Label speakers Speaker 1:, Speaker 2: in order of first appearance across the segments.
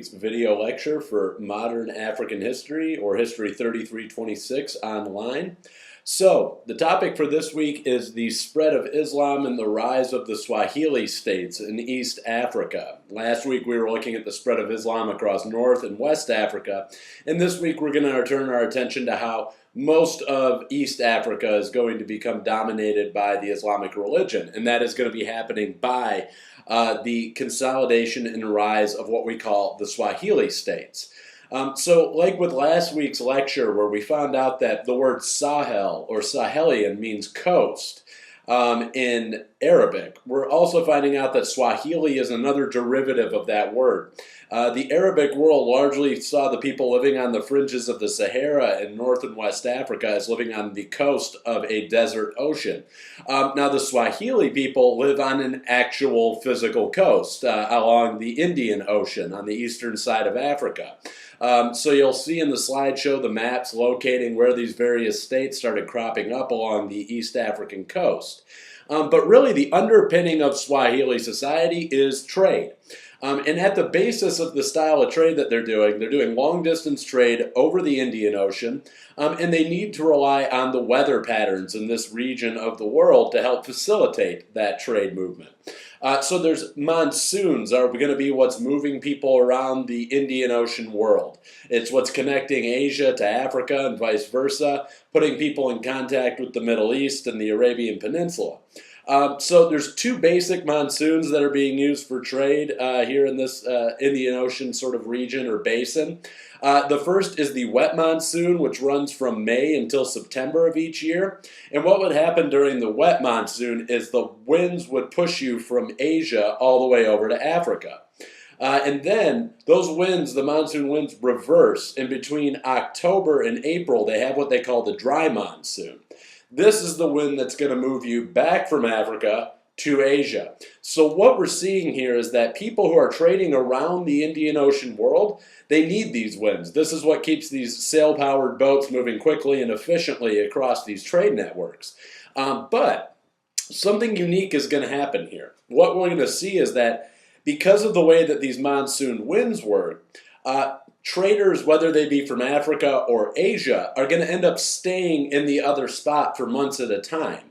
Speaker 1: Video lecture for Modern African History, or History 3326 online. So, the topic for this week is the spread of Islam and the rise of the Swahili states in East Africa. Last week we were looking at the spread of Islam across North and West Africa, and this week we're going to turn our attention to how most of East Africa is going to become dominated by the Islamic religion, and that is going to be happening by the consolidation and rise of what we call the Swahili states. So like with last week's lecture where we found out that the word Sahel or Sahelian means coast in Arabic, we're also finding out that Swahili is another derivative of that word. The Arabic world largely saw the people living on the fringes of the Sahara in North and West Africa as living on the coast of a desert ocean. Now the Swahili people live on an actual physical coast along the Indian Ocean on the eastern side of Africa. So you'll see in the slideshow the maps locating where these various states started cropping up along the East African coast. But really the underpinning of Swahili society is trade. And at the basis of the style of trade that they're doing long-distance trade over the Indian Ocean, and they need to rely on the weather patterns in this region of the world to help facilitate that trade movement. So there's monsoons are going to be what's moving people around the Indian Ocean world. It's what's connecting Asia to Africa and vice versa, putting people in contact with the Middle East and the Arabian Peninsula. So there's two basic monsoons that are being used for trade here in this Indian Ocean sort of region or basin. The first is the wet monsoon, which runs from May until September of each year. And what would happen during the wet monsoon is the winds would push you from Asia all the way over to Africa. And then those winds, the monsoon winds, reverse. In between October and April, they have what they call the dry monsoon. This is the wind that's going to move you back from Africa to Asia. So what we're seeing here is that people who are trading around the Indian Ocean world, they need these winds. This is what keeps these sail-powered boats moving quickly and efficiently across these trade networks. But something unique is going to happen here. What we're going to see is that because of the way that these monsoon winds work, traders, whether they be from Africa or Asia, are going to end up staying in the other spot for months at a time.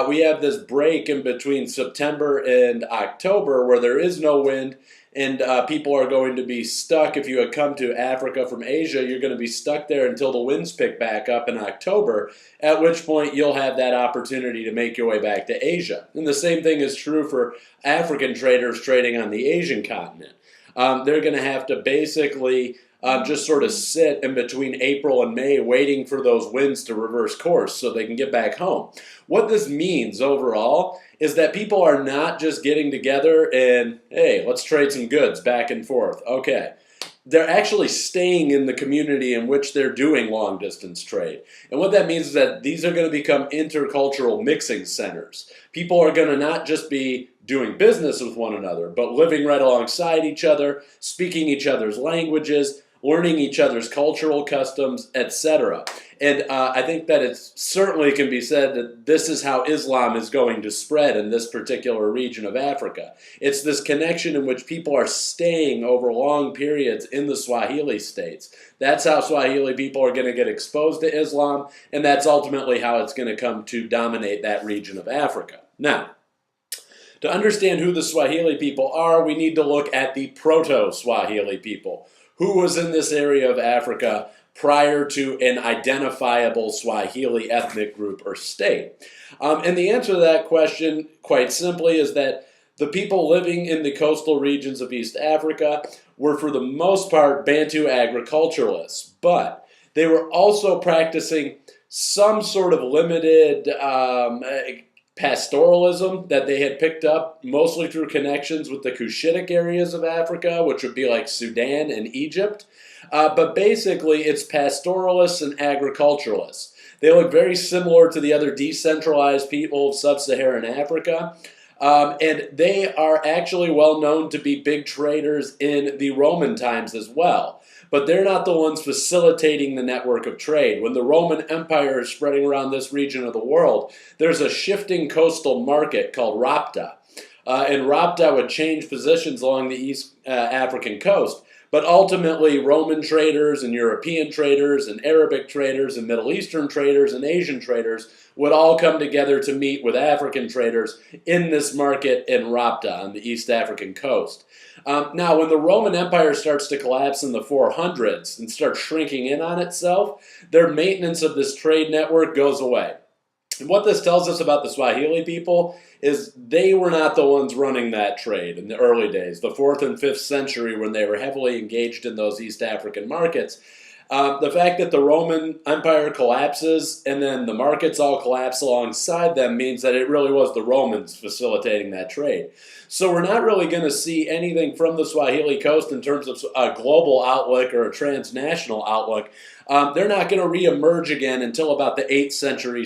Speaker 1: We have this break in between September and October where there is no wind, and people are going to be stuck. If you had come to Africa from Asia, you're going to be stuck there until the winds pick back up in October, at which point you'll have that opportunity to make your way back to Asia. And the same thing is true for African traders trading on the Asian continent. They're going to have to basically just sort of sit in between April and May waiting for those winds to reverse course so they can get back home. What this means overall is that people are not just getting together and, hey, let's trade some goods back and forth. Okay. They're actually staying in the community in which they're doing long-distance trade. And what that means is that these are going to become intercultural mixing centers. People are going to not just be doing business with one another, but living right alongside each other, speaking each other's languages, learning each other's cultural customs, etc. And I think that it certainly can be said that this is how Islam is going to spread in this particular region of Africa. It's this connection in which people are staying over long periods in the Swahili states. That's how Swahili people are going to get exposed to Islam, and that's ultimately how it's going to come to dominate that region of Africa. Now, to understand who the Swahili people are, we need to look at the Proto-Swahili people. Who was in this area of Africa prior to an identifiable Swahili ethnic group or state? And the answer to that question, quite simply, is that the people living in the coastal regions of East Africa were, for the most part, Bantu agriculturalists, but they were also practicing some sort of limited pastoralism that they had picked up mostly through connections with the Cushitic areas of Africa, which would be like Sudan and Egypt. But basically, it's pastoralists and agriculturalists. They look very similar to the other decentralized people of sub-Saharan Africa. And they are actually well known to be big traders in the Roman times as well. But they're not the ones facilitating the network of trade. When the Roman Empire is spreading around this region of the world, there's a shifting coastal market called Rapta. And Rapta would change positions along the East African coast. But ultimately, Roman traders and European traders and Arabic traders and Middle Eastern traders and Asian traders would all come together to meet with African traders in this market in Rapta on the East African coast. Now, when the Roman Empire starts to collapse in the 400s and starts shrinking in on itself, their maintenance of this trade network goes away. And what this tells us about the Swahili people is they were not the ones running that trade in the early days, the 4th and 5th century, when they were heavily engaged in those East African markets. The fact that the Roman Empire collapses and then the markets all collapse alongside them means that it really was the Romans facilitating that trade. So we're not really going to see anything from the Swahili coast in terms of a global outlook or a transnational outlook. They're not going to reemerge again until about the 8th century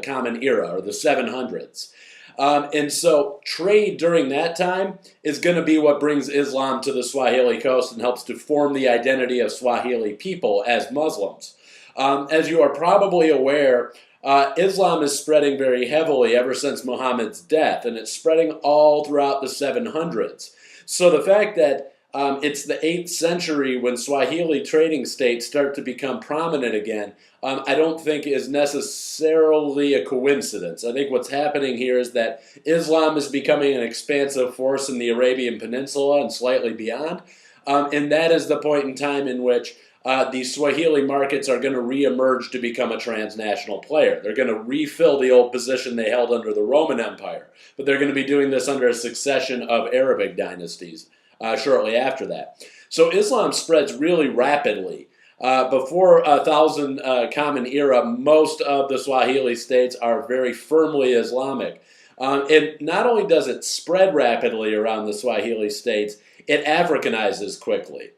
Speaker 1: Common Era, or the 700s. And so trade during that time is going to be what brings Islam to the Swahili coast and helps to form the identity of Swahili people as Muslims. As you are probably aware, Islam is spreading very heavily ever since Muhammad's death, and it's spreading all throughout the 700s. So the fact that it's the 8th century when Swahili trading states start to become prominent again, I don't think is necessarily a coincidence. I think what's happening here is that Islam is becoming an expansive force in the Arabian Peninsula and slightly beyond, and that is the point in time in which the Swahili markets are going to reemerge to become a transnational player. They're going to refill the old position they held under the Roman Empire, but they're going to be doing this under a succession of Arabic dynasties shortly after that. So Islam spreads really rapidly. Before 1000 Common Era, most of the Swahili states are very firmly Islamic. And not only does it spread rapidly around the Swahili states, it Africanizes quickly.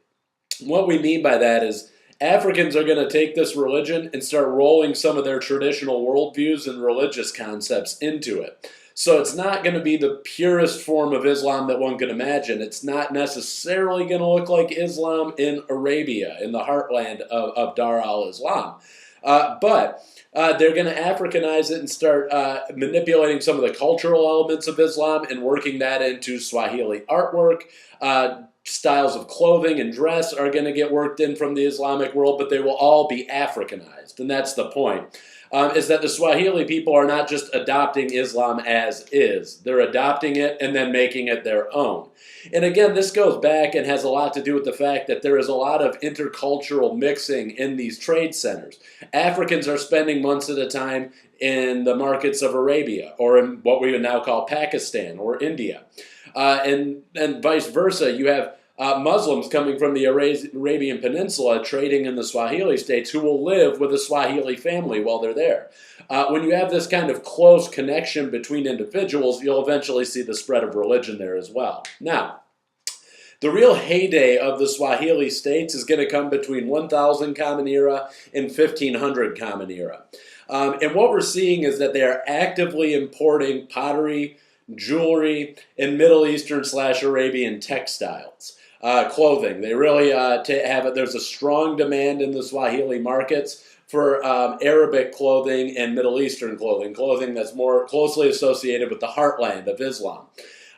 Speaker 1: What we mean by that is Africans are going to take this religion and start rolling some of their traditional worldviews and religious concepts into it. So it's not going to be the purest form of Islam that one can imagine. It's not necessarily going to look like Islam in Arabia, in the heartland of Dar al-Islam. But they're going to Africanize it and start manipulating some of the cultural elements of Islam and working that into Swahili artwork. Styles of clothing and dress are going to get worked in from the Islamic world, but they will all be Africanized. And that's the point. Is that the Swahili people are not just adopting Islam as is. They're adopting it and then making it their own. And again, this goes back and has a lot to do with the fact that there is a lot of intercultural mixing in these trade centers. Africans are spending months at a time in the markets of Arabia, or in what we would now call Pakistan or India. And vice versa. You have Muslims coming from the Arabian Peninsula trading in the Swahili states who will live with a Swahili family while they're there. When you have this kind of close connection between individuals, you'll eventually see the spread of religion there as well. Now, the real heyday of the Swahili states is going to come between 1000 Common Era and 1500 Common Era. And what we're seeing is that they are actively importing pottery, jewelry, and Middle Eastern/Arabian textiles. Clothing. They really have it. There's a strong demand in the Swahili markets for Arabic clothing and Middle Eastern clothing that's more closely associated with the heartland of Islam.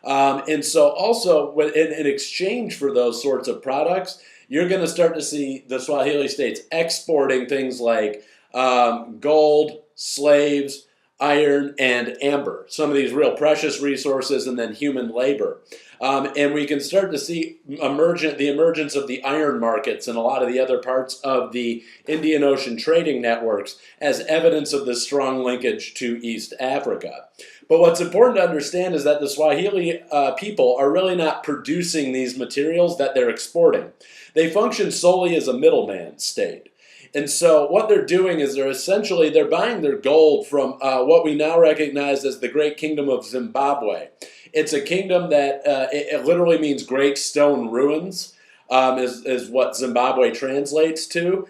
Speaker 1: And so also, in exchange for those sorts of products, you're going to start to see the Swahili states exporting things like gold, slaves, iron, and amber, some of these real precious resources, and then human labor. And we can start to see the emergence of the iron markets and a lot of the other parts of the Indian Ocean trading networks as evidence of this strong linkage to East Africa. But what's important to understand is that the Swahili people are really not producing these materials that they're exporting. They function solely as a middleman state. And so what they're doing is they're buying their gold from what we now recognize as the Great Kingdom of Zimbabwe. It's a kingdom that it literally means great stone ruins, is what Zimbabwe translates to.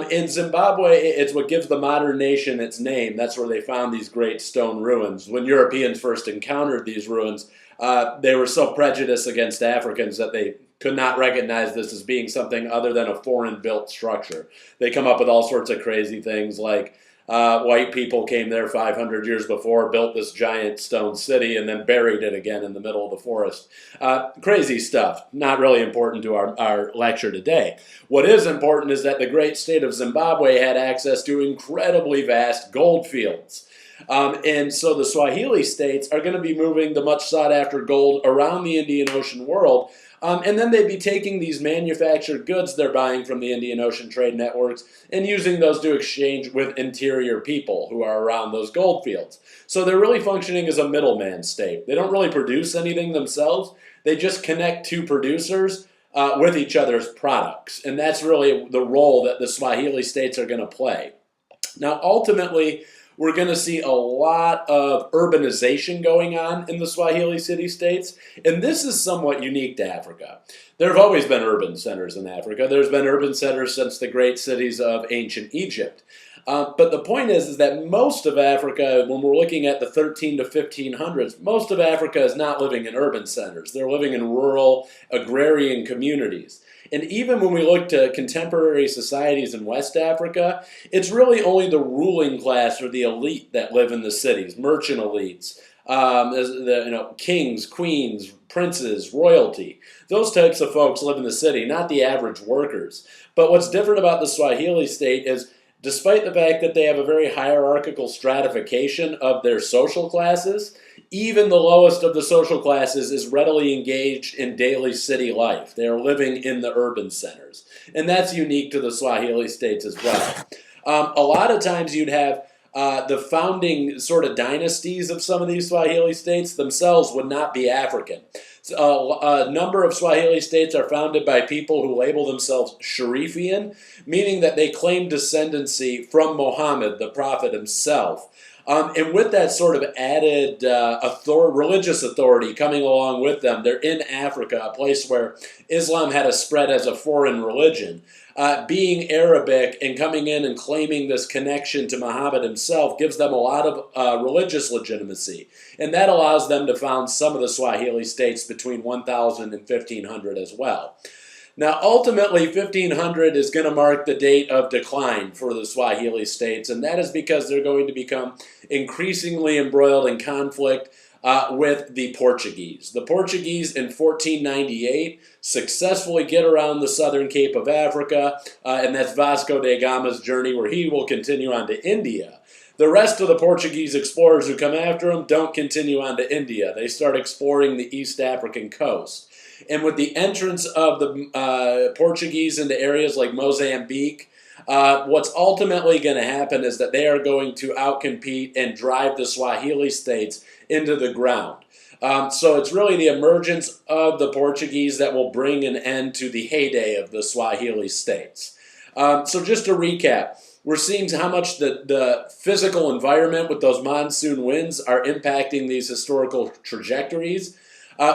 Speaker 1: In Zimbabwe, it's what gives the modern nation its name. That's where they found these great stone ruins. When Europeans first encountered these ruins, they were so prejudiced against Africans that they could not recognize this as being something other than a foreign-built structure. They come up with all sorts of crazy things like White people came there 500 years before, built this giant stone city, and then buried it again in the middle of the forest. Crazy stuff. Not really important to our lecture today. What is important is that the great state of Zimbabwe had access to incredibly vast gold fields. And so the Swahili states are going to be moving the much sought after gold around the Indian Ocean world. And then they'd be taking these manufactured goods they're buying from the Indian Ocean trade networks and using those to exchange with interior people who are around those gold fields. So they're really functioning as a middleman state. They don't really produce anything themselves. They just connect two producers with each other's products. And that's really the role that the Swahili states are going to play. Now, ultimately, we're going to see a lot of urbanization going on in the Swahili city-states, and this is somewhat unique to Africa. There have always been urban centers in Africa. There's been urban centers since the great cities of ancient Egypt. But the point is that most of Africa, when we're looking at the 13 to 1500s, most of Africa is not living in urban centers. They're living in rural, agrarian communities. And even when we look to contemporary societies in West Africa, it's really only the ruling class or the elite that live in the cities, merchant elites, kings, queens, princes, royalty. Those types of folks live in the city, not the average workers. But what's different about the Swahili state is, despite the fact that they have a very hierarchical stratification of their social classes, even the lowest of the social classes is readily engaged in daily city life. They are living in the urban centers. And that's unique to the Swahili states as well. A lot of times you'd have the founding sort of dynasties of some of these Swahili states themselves would not be African. So, a number of Swahili states are founded by people who label themselves Sharifian, meaning that they claim descendancy from Muhammad, the prophet himself. And with that sort of added religious authority coming along with them, they're in Africa, a place where Islam had a spread as a foreign religion. Being Arabic and coming in and claiming this connection to Muhammad himself gives them a lot of religious legitimacy. And that allows them to found some of the Swahili states between 1000 and 1500 as well. Now, ultimately, 1500 is going to mark the date of decline for the Swahili states, and that is because they're going to become increasingly embroiled in conflict with the Portuguese. The Portuguese in 1498 successfully get around the southern Cape of Africa, and that's Vasco da Gama's journey where he will continue on to India. The rest of the Portuguese explorers who come after him don't continue on to India. They start exploring the East African coast. And with the entrance of the Portuguese into areas like Mozambique, what's ultimately going to happen is that they are going to outcompete and drive the Swahili states into the ground. So it's really the emergence of the Portuguese that will bring an end to the heyday of the Swahili states. So just to recap, we're seeing how much the physical environment with those monsoon winds are impacting these historical trajectories.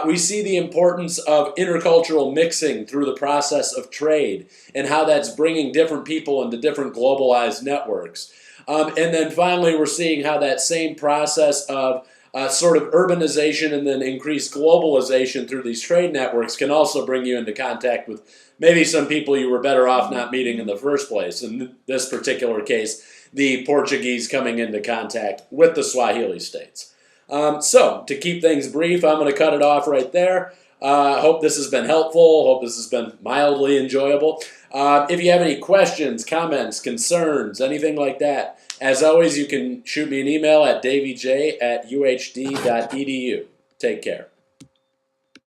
Speaker 1: We see the importance of intercultural mixing through the process of trade and how that's bringing different people into different globalized networks. And then finally, we're seeing how that same process of sort of urbanization and then increased globalization through these trade networks can also bring you into contact with maybe some people you were better off not meeting in the first place. In this particular case, the Portuguese coming into contact with the Swahili states. So, to keep things brief, I'm going to cut it off right there. I hope this has been helpful. Hope this has been mildly enjoyable. If you have any questions, comments, concerns, anything like that, as always, you can shoot me an email at davyj@uhd.edu. Take care.